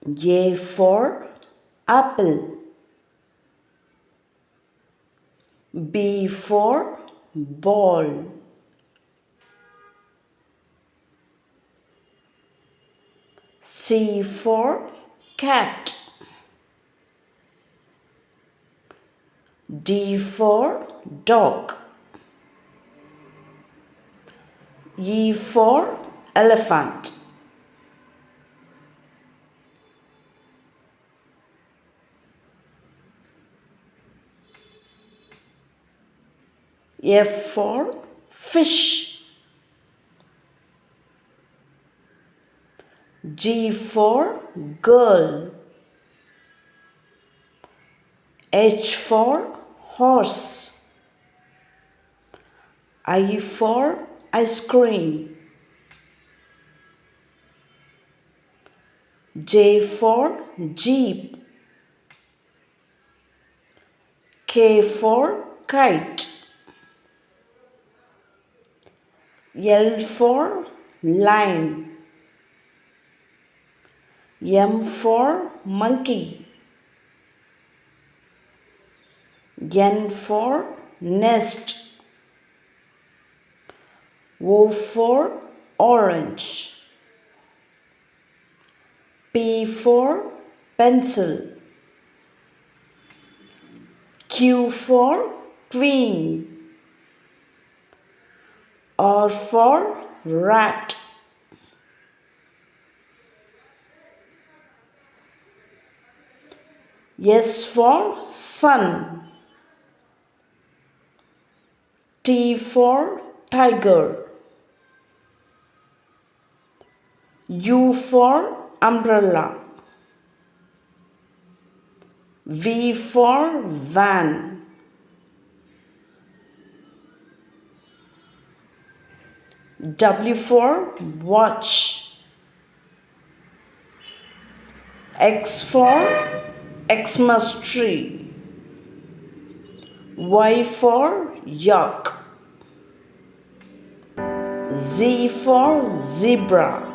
A for apple. B for ball. C for cat. D for dog. E for elephant. F for fish. G for girl. H for horse. I for ice cream. J for jeep. K for kite. L for lion. M for monkey. N for nest. O for orange. P for pencil. Q for queen. R for rat. S for sun. T for tiger. U for umbrella. V for van. W for watch. X for Xmas tree. Y for yak. Z for zebra.